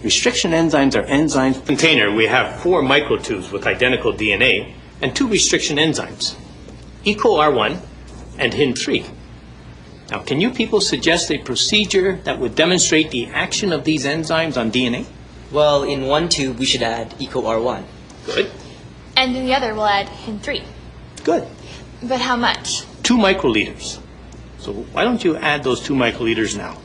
Restriction enzymes are enzymes. In the container, we have 4 microtubes with identical DNA and 2 restriction enzymes, EcoR1 and HIN3. Now, can you people suggest a procedure that would demonstrate the action of these enzymes on DNA? Well, in one tube, we should add EcoR1. Good. And in the other, we'll add HIN3. Good. But how much? 2 microliters. So why don't you add those 2 microliters now?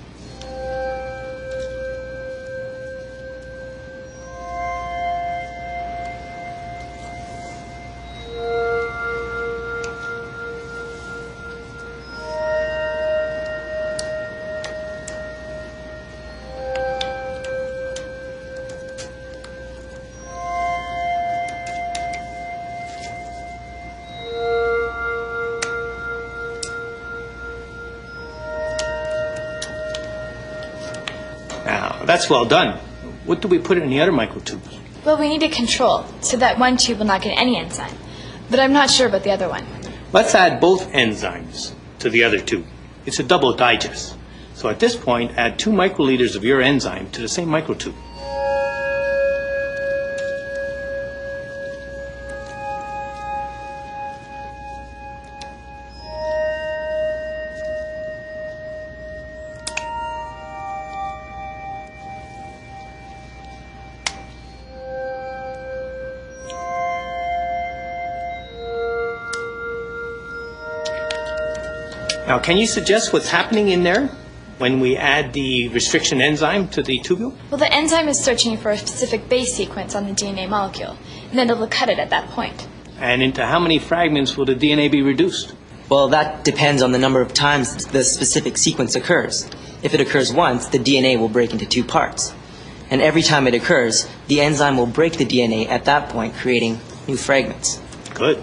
Now, that's well done. What do we put in the other microtubes? Well, we need a control so that one tube will not get any enzyme. But I'm not sure about the other one. Let's add both enzymes to the other tube. It's a double digest. So at this point, add 2 microliters of your enzyme to the same microtube. Now, can you suggest what's happening in there when we add the restriction enzyme to the tubule? Well, the enzyme is searching for a specific base sequence on the DNA molecule, and then it'll cut it at that point. And into how many fragments will the DNA be reduced? Well, that depends on the number of times the specific sequence occurs. If it occurs once, the DNA will break into 2 parts. And every time it occurs, the enzyme will break the DNA at that point, creating new fragments. Good.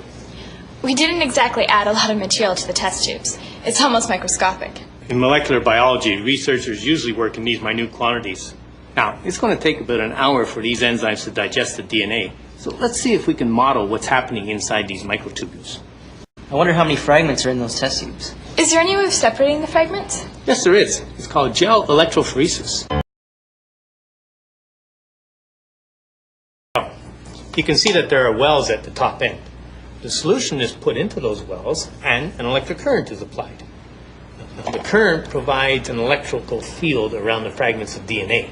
We didn't exactly add a lot of material to the test tubes. It's almost microscopic. In molecular biology, researchers usually work in these minute quantities. Now, it's going to take about an hour for these enzymes to digest the DNA. So let's see if we can model what's happening inside these microtubules. I wonder how many fragments are in those test tubes. Is there any way of separating the fragments? Yes, there is. It's called gel electrophoresis. You can see that there are wells at the top end. The solution is put into those wells and an electric current is applied. The current provides an electrical field around the fragments of DNA.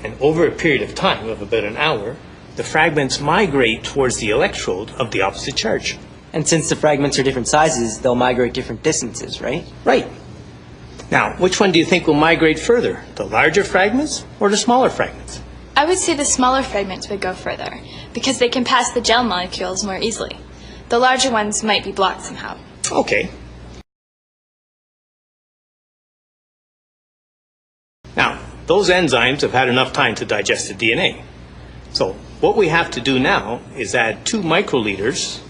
And over a period of time, of about an hour, the fragments migrate towards the electrode of the opposite charge. And since the fragments are different sizes, they'll migrate different distances, right? Right. Now, which one do you think will migrate further? The larger fragments or the smaller fragments? I would say the smaller fragments would go further, because they can pass the gel molecules more easily. The larger ones might be blocked somehow. Okay. Now, those enzymes have had enough time to digest the DNA. So what we have to do now is add 2 microliters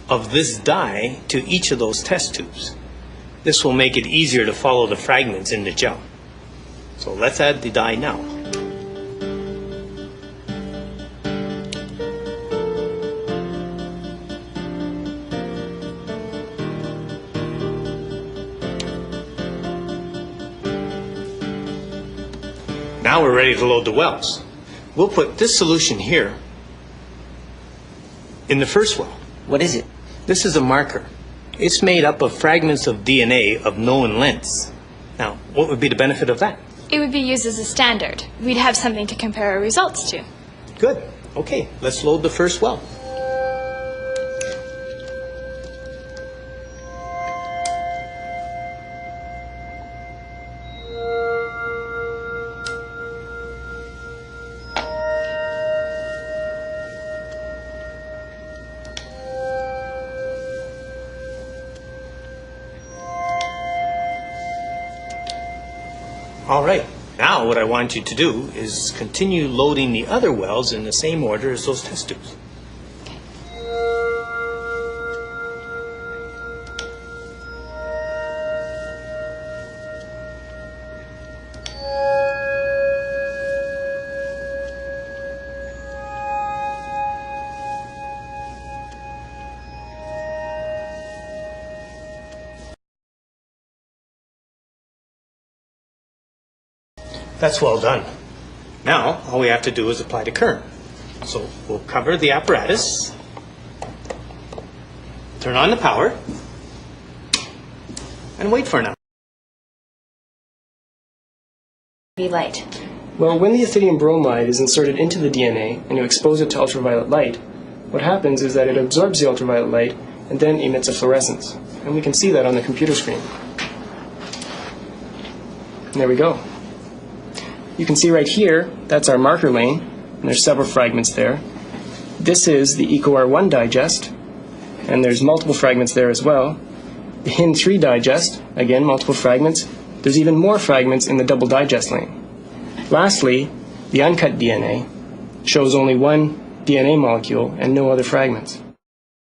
of this dye to each of those test tubes. This will make it easier to follow the fragments in the gel. So let's add the dye now. Now we're ready to load the wells. We'll put this solution here in the first well. What is it? This is a marker. It's made up of fragments of DNA of known lengths. Now, what would be the benefit of that? It would be used as a standard. We'd have something to compare our results to. Good. Okay, let's load the first well. All right, now what I want you to do is continue loading the other wells in the same order as those test tubes. That's well done. Now, all we have to do is apply the current. So we'll cover the apparatus, turn on the power, and wait for an hour. Light. Well, when the ethidium bromide is inserted into the DNA and you expose it to ultraviolet light, what happens is that it absorbs the ultraviolet light and then emits a fluorescence. And we can see that on the computer screen. And there we go. You can see right here, that's our marker lane, and there's several fragments there. This is the EcoR1 digest, and there's multiple fragments there as well. The HIN3 digest, again, multiple fragments. There's even more fragments in the double digest lane. Lastly, the uncut DNA shows only one DNA molecule and no other fragments.